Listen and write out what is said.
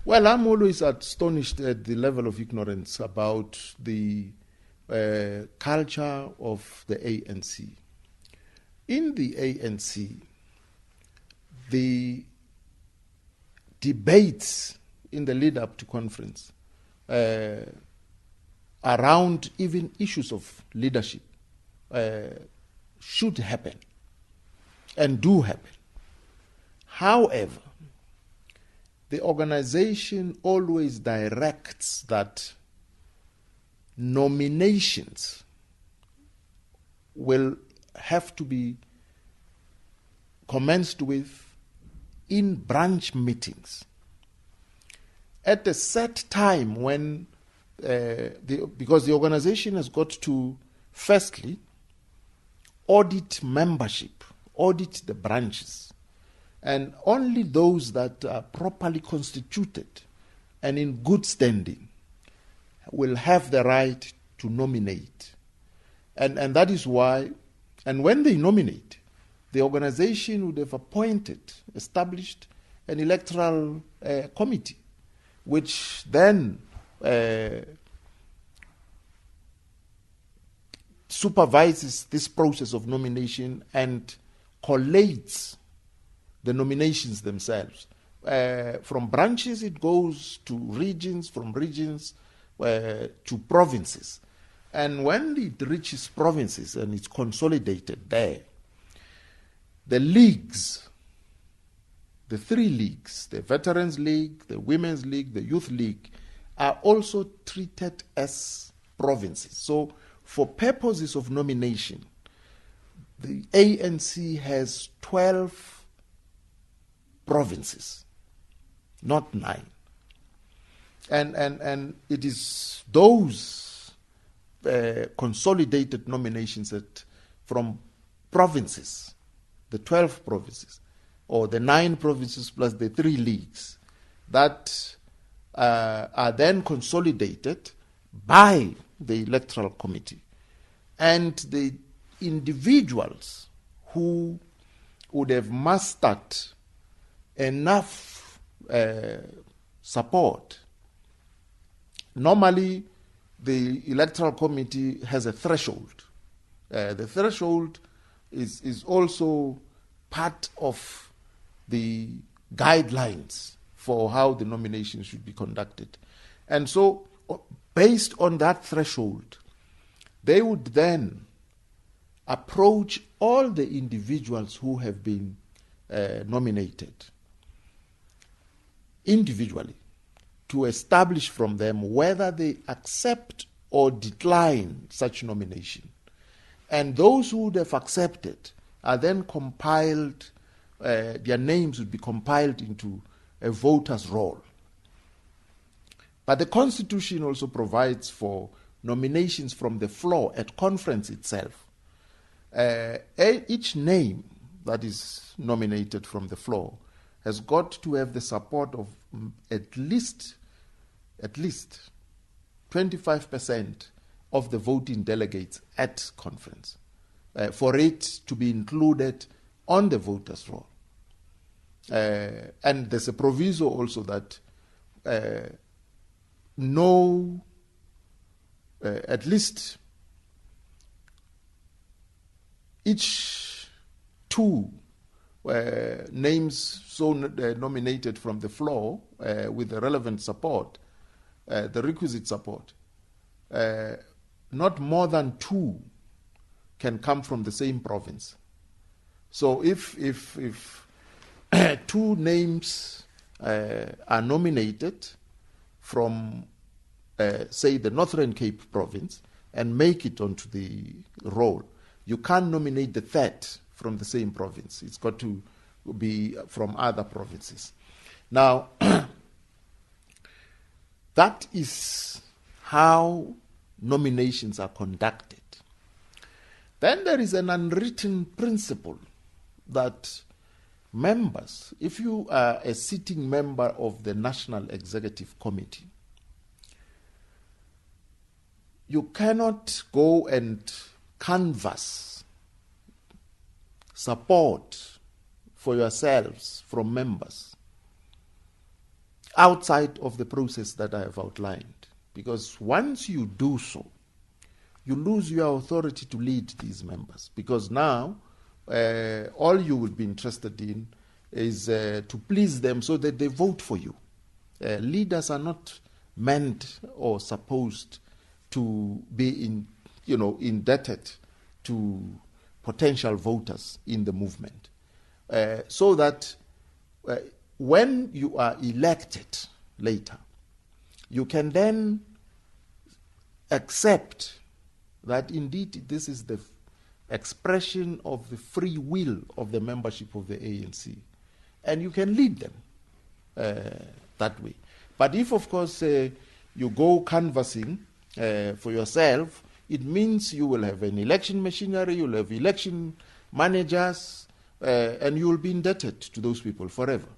Well, I'm always astonished at the level of ignorance about the culture of the ANC. In the ANC, the debates in the lead up to conference around even issues of leadership should happen and do happen. However, the organization always directs that nominations will have to be commenced with in branch meetings at a set time when, because the organization has got to firstly audit membership, audit the branches, and only those that are properly constituted and in good standing will have the right to nominate. And that is why, and when they nominate, the organization would have established an electoral committee, which then supervises this process of nomination and collates the nominations themselves. From branches, it goes to regions, from regions to provinces. And when it reaches provinces and it's consolidated there, the leagues, the three leagues, the Veterans League, the Women's League, the Youth League, are also treated as provinces. So for purposes of nomination, the ANC has 12 provinces, not 9. And it is those consolidated nominations that from provinces, the 12 provinces, or the 9 provinces plus the 3 leagues, that are then consolidated by the electoral committee. And the individuals who would have mustered enough support. Normally, the electoral committee has a threshold. The threshold is also part of the guidelines for how the nomination should be conducted. And so, based on that threshold, they would then approach all the individuals who have been nominated individually to establish from them whether they accept or decline such nomination. And those who would have accepted are then compiled, their names would be compiled into a voter's roll. But the Constitution also provides for nominations from the floor at conference itself. Each name that is nominated from the floor has got to have the support of at least 25% of the voting delegates at conference for it to be included on the voters' roll. And there's a proviso also that at least each 2 names so nominated from the floor with the relevant support, the requisite support, not more than 2 can come from the same province. So if 2 names are nominated from, say, the Northern Cape province and make it onto the roll, you can't nominate the 3rd from the same province. It's got to be from other provinces. Now, that is how nominations are conducted. Then there is an unwritten principle that members, if you are a sitting member of the National Executive Committee, you cannot go and canvass support for yourselves from members outside of the process that I have outlined. Because once you do so, you lose your authority to lead these members. Because now, all you will be interested in is to please them so that they vote for you. Leaders are not meant or supposed to be indebted to potential voters in the movement. So that when you are elected later, you can then accept that indeed this is the expression of the free will of the membership of the ANC. And you can lead them that way. But if, of course, you go canvassing for yourself, it means you will have an election machinery, you'll have election managers, and you will be indebted to those people forever.